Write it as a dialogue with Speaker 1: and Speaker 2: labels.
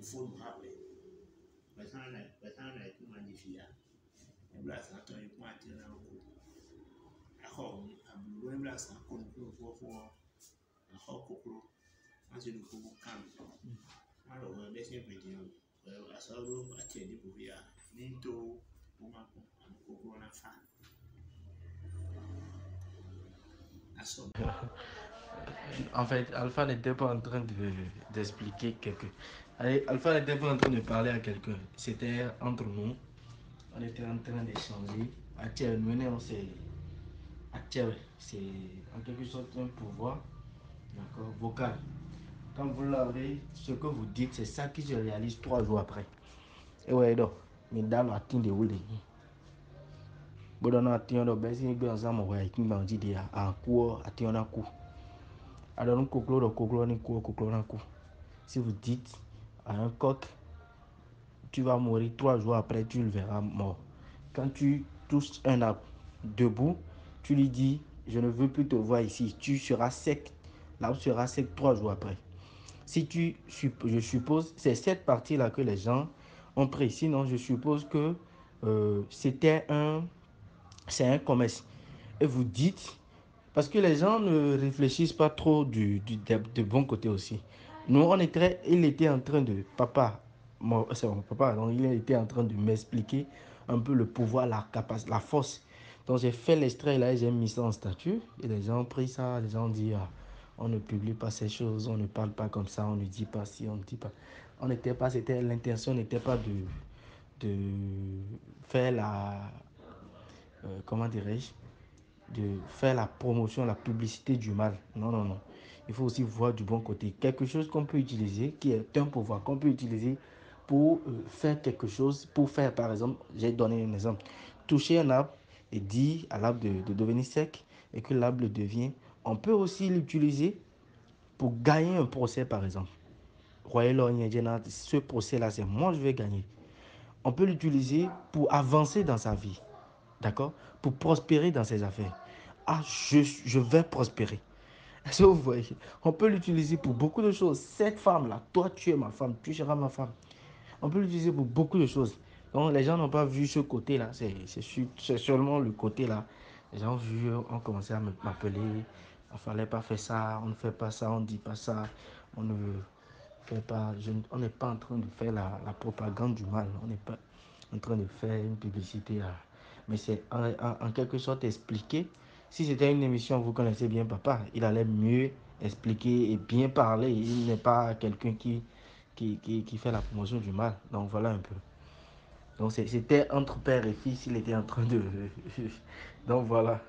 Speaker 1: phone happy. But I like to manage. Blast not only point in our a home, and when blast not come for a hawk as you come. I don't know, there's everything. Well, as I look at the movie, Ninto, Umako, and Corona fan.
Speaker 2: En fait, Alpha n'était pas en train d'expliquer quelque... Allez, Alpha n'était pas en train de parler à quelqu'un. C'était entre nous. On était en train d'échanger. Actuellement, on s'est... c'est en quelque sorte un pouvoir, d'accord, vocal. Quand vous l'avez, ce que vous dites, c'est ça qui se réalise 3 jours après. Et ouais, donc, mais dans la team de Willy. Bon, dans la team de Bessie, il y a un ensemble, ouais, qui m'a dit, à cours, à team, on a coup. Alors, nous, coco. Si vous dites à un coq, tu vas mourir 3 jours après, tu le verras mort. Quand tu touches un arbre debout, tu lui dis, je ne veux plus te voir ici, tu seras sec. L'arbre sera sec 3 jours après. Si je suppose, c'est cette partie-là que les gens ont pris. Sinon, je suppose que c'est un commerce. Et vous dites, parce que les gens ne réfléchissent pas trop de bon côté aussi. Nous, il était en train de, c'est mon papa, donc il était en train de m'expliquer un peu le pouvoir, la capacité, la force. Donc j'ai fait l'extrait là et j'ai mis ça en statut. Et les gens ont pris ça, les gens ont dit, ah, on ne publie pas ces choses, on ne parle pas comme ça, on ne dit pas si, on ne dit pas. L'intention n'était pas de faire comment dirais-je, de faire la promotion, la publicité du mal. Non, non, non. Il faut aussi voir du bon côté. Quelque chose qu'on peut utiliser, qui est un pouvoir qu'on peut utiliser pour faire quelque chose, pour faire, par exemple, j'ai donné un exemple, toucher un arbre et dire à l'arbre de devenir sec et que l'arbre le devient. On peut aussi l'utiliser pour gagner un procès, par exemple. Ce procès-là, c'est moi, je vais gagner. On peut l'utiliser pour avancer dans sa vie. D'accord? Pour prospérer dans ses affaires. Ah, je vais prospérer. Est-ce que vous voyez? On peut l'utiliser pour beaucoup de choses. Cette femme-là, toi, tu es ma femme, tu seras ma femme. On peut l'utiliser pour beaucoup de choses. Donc, les gens n'ont pas vu ce côté-là. C'est seulement le côté-là. Les gens ont vu, ont commencé à m'appeler. Il ne fallait pas faire ça, on ne fait pas ça, on ne dit pas ça. On ne fait pas, on n'est pas en train de faire la propagande du mal. On n'est pas en train de faire une publicité. Mais c'est en quelque sorte expliquer. Si c'était une émission, vous connaissez bien papa, il allait mieux expliquer et bien parler. Il n'est pas quelqu'un qui fait la promotion du mal. Donc voilà un peu. Donc c'était entre père et fils, il était en train de... Donc voilà.